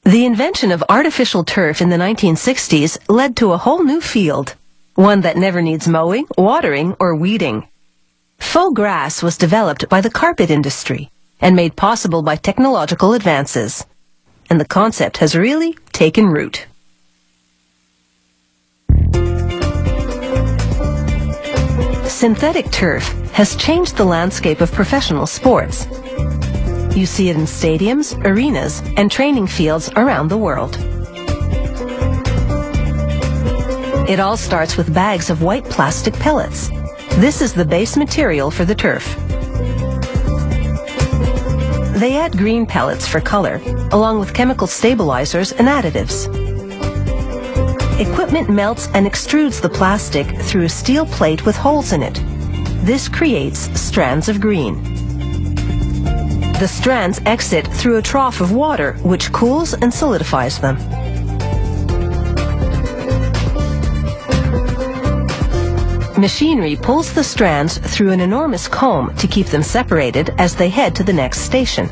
The invention of artificial turf in the 1960s led to a whole new field, one that never needs mowing, watering, or weeding. Faux grass was developed by the carpet industry and made possible by technological advances. And the concept has really taken root. Synthetic turf has changed the landscape of professional sports. You see it in stadiums, arenas, and training fields around the world. It all starts with bags of white plastic pellets. This is the base material for the turf. They add green pellets for color, along with chemical stabilizers and additives. Equipment melts and extrudes the plastic through a steel plate with holes in it. This creates strands of green. The strands exit through a trough of water, which cools and solidifies them. Machinery pulls the strands through an enormous comb to keep them separated as they head to the next station.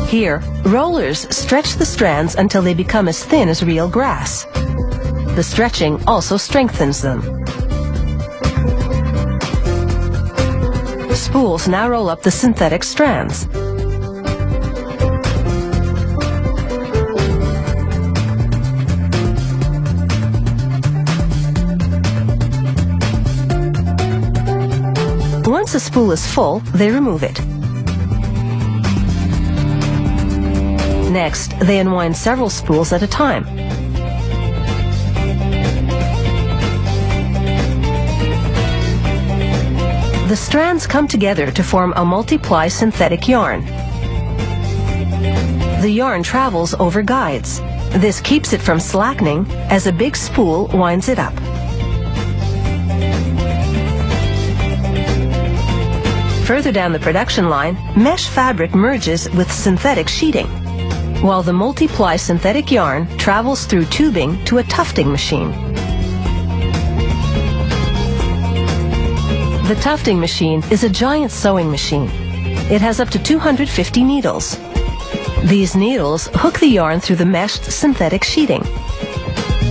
Here, rollers stretch the strands until they become as thin as real grass. The stretching also strengthens them. Spools now roll up the synthetic strands. Once a spool is full, they remove it. Next, they unwind several spools at a time. The strands come together to form a multiply synthetic yarn. The yarn travels over guides. This keeps it from slackening as a big spool winds it up. Further down the production line, mesh fabric merges with synthetic sheeting, while the multiply synthetic yarn travels through tubing to a tufting machine. The tufting machine is a giant sewing machine. It has up to 250 needles. These needles hook the yarn through the meshed synthetic sheeting.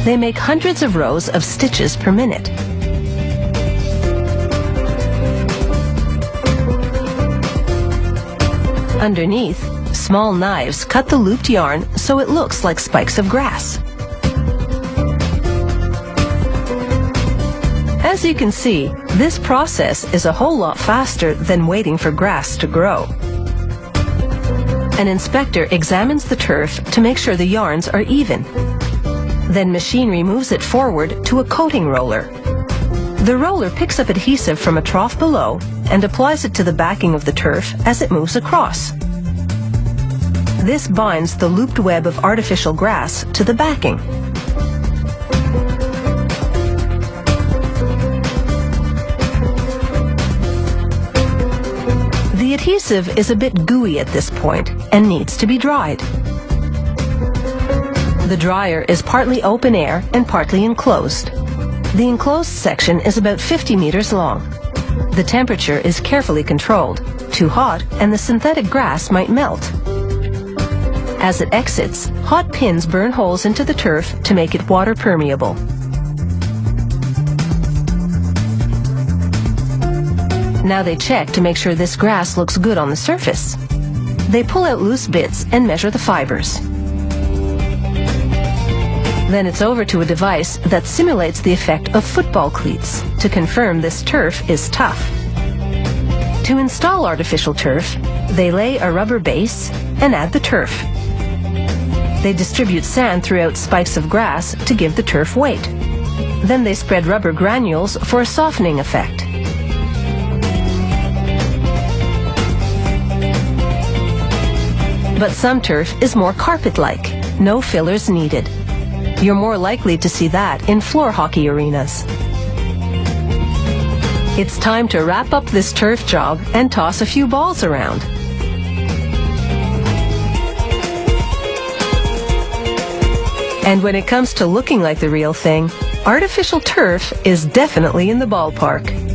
They make hundreds of rows of stitches per minute. Underneath, small knives cut the looped yarn so it looks like spikes of grass. As you can see, this process is a whole lot faster than waiting for grass to grow. An inspector examines the turf to make sure the yarns are even. Then machinery moves it forward to a coating roller. The roller picks up adhesive from a trough below and applies it to the backing of the turf as it moves across. This binds the looped web of artificial grass to the backing. The adhesive is a bit gooey at this point and needs to be dried. The dryer is partly open air and partly enclosed. The enclosed section is about 50 meters long. The temperature is carefully controlled. Too hot and the synthetic grass might melt. As it exits, hot pins burn holes into the turf to make it water permeable. Now they check to make sure this grass looks good on the surface. They pull out loose bits and measure the fibers. Then it's over to a device that simulates the effect of football cleats to confirm this turf is tough. To install artificial turf, they lay a rubber base and add the turf. They distribute sand throughout spikes of grass to give the turf weight. Then they spread rubber granules for a softening effect. But some turf is more carpet-like, no fillers needed. You're more likely to see that in floor hockey arenas. It's time to wrap up this turf job and toss a few balls around. And when it comes to looking like the real thing, artificial turf is definitely in the ballpark.